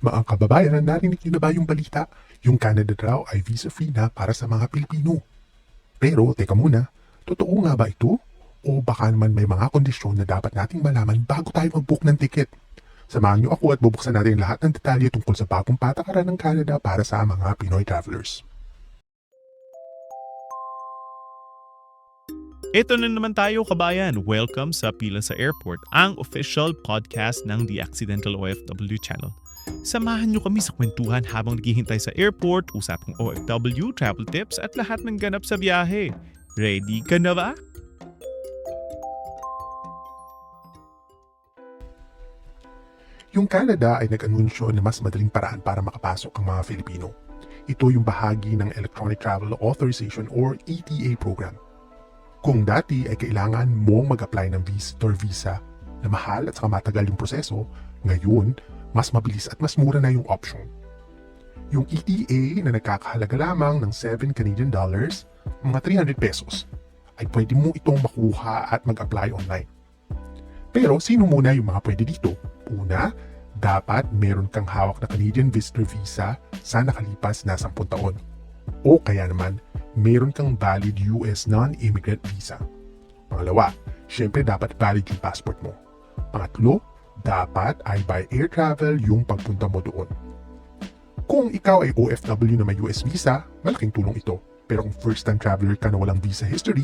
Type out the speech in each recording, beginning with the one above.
Mga kababayan, narinig niyo na ba yung balita? Yung Canada raw ay visa-free na para sa mga Pilipino. Pero teka muna, totoo nga ba ito? O baka naman may mga kondisyon na dapat nating malaman bago tayo mag-book ng ticket? Samahan niyo ako at bubuksan natin lahat ng detalye tungkol sa bagong patakaran ng Canada para sa mga Pinoy travelers. Ito na naman tayo kabayan. Welcome sa Pila sa Airport, ang official podcast ng The Accidental OFW Channel. Samahan niyo kami sa kwentuhan habang naghihintay sa airport, usapang OFW, travel tips at lahat ng ganap sa biyahe. Ready ka na ba? Yung Canada ay nag-anunsyo na mas madaling paraan para makapasok ang mga Filipino. Ito yung bahagi ng Electronic Travel Authorization or ETA program. Kung dati ay kailangan mong mag-apply ng visitor visa na mahal at saka matagal yung proseso, ngayon, mas mabilis at mas mura na yung option. Yung ETA na nagkakahalaga lamang ng 7 Canadian dollars, mga 300 pesos, ay pwede mo itong makuha at mag-apply online. Pero sino muna yung mga pwede dito? Una, dapat meron kang hawak na Canadian Visitor Visa sa nakalipas na 10 taon. O kaya naman, meron kang valid US non-immigrant visa. Pangalawa, syempre dapat valid yung passport mo. Pangatlo, dapat ay by air travel yung pagpunta mo doon. Kung ikaw ay OFW na may US visa, malaking tulong ito. Pero kung first time traveler ka na walang visa history,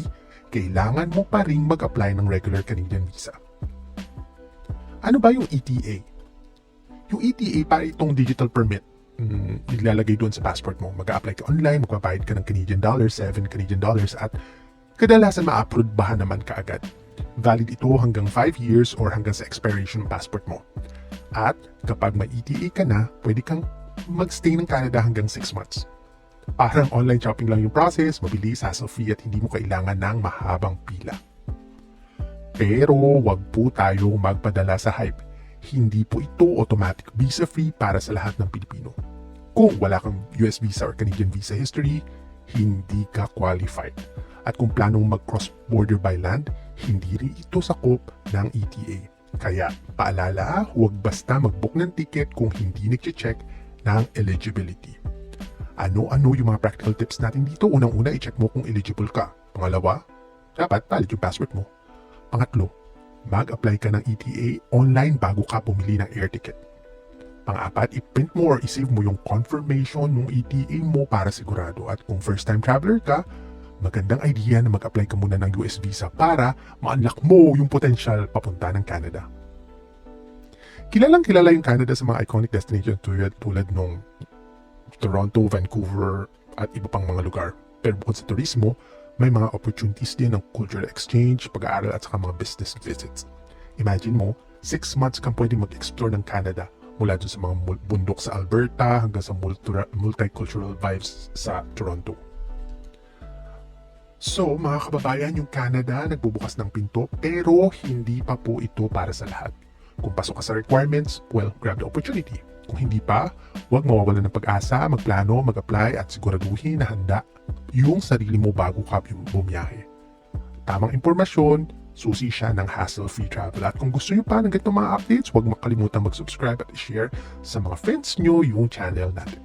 kailangan mo pa ring mag-apply ng regular Canadian visa. Ano ba yung ETA? Yung ETA para itong digital permit. Ilalagay doon sa passport mo. Mag-a-apply ka online, magbabayad ka ng Canadian dollars, 7 Canadian dollars at kadalasan ma-approvebahan naman kaagad. Valid ito hanggang 5 years or hanggang sa expiration ng passport mo. At kapag may ETA ka na, pwede kang magstay ng Canada hanggang 6 months. Parang online shopping lang yung process, mabilis, hassle-free at hindi mo kailangan ng mahabang pila. Pero wag po tayo magpadala sa hype. Hindi po ito automatic visa-free para sa lahat ng Pilipino. Kung wala kang US visa or Canadian visa history, hindi ka qualified. At kung planong mag-cross-border by land, hindi rin ito sakop ng ETA. Kaya paalala, huwag basta mag-book ng ticket kung hindi nag-check ng eligibility. Ano-ano yung mga practical tips natin dito? Unang-una, i-check mo kung eligible ka. Pangalawa, dapat valid yung passport mo. Pangatlo, mag-apply ka ng ETA online bago ka bumili ng air ticket. Pang-apat, i-print mo or i-save mo yung confirmation ng ETA mo para sigurado. At kung first-time traveler ka, magandang idea na mag-apply ka muna ng US visa para ma-unlock mo yung potential papunta ng Canada. Kilalang kilala yung Canada sa mga iconic destinations tulad ng Toronto, Vancouver at iba pang mga lugar. Pero bukod sa turismo, may mga opportunities din ng cultural exchange, pag-aaral at saka mga business visits. Imagine mo, 6 months kang pwedeng mag-explore ng Canada mula dun sa mga bundok sa Alberta hanggang sa multicultural vibes sa Toronto. So mga kababayan, yung Canada nagbubukas ng pinto pero hindi pa po ito para sa lahat. Kung pasok ka sa requirements, well, grab the opportunity. Kung hindi pa, huwag mawawalan ng pag-asa, magplano, mag-apply at siguraduhin na handa yung sarili mo bago ka bumiyahe. Tamang impormasyon, susi siya ng hassle-free travel. At kung gusto nyo pa ng ganitong mga updates, huwag makalimutan mag-subscribe at i-share sa mga friends nyo yung channel natin.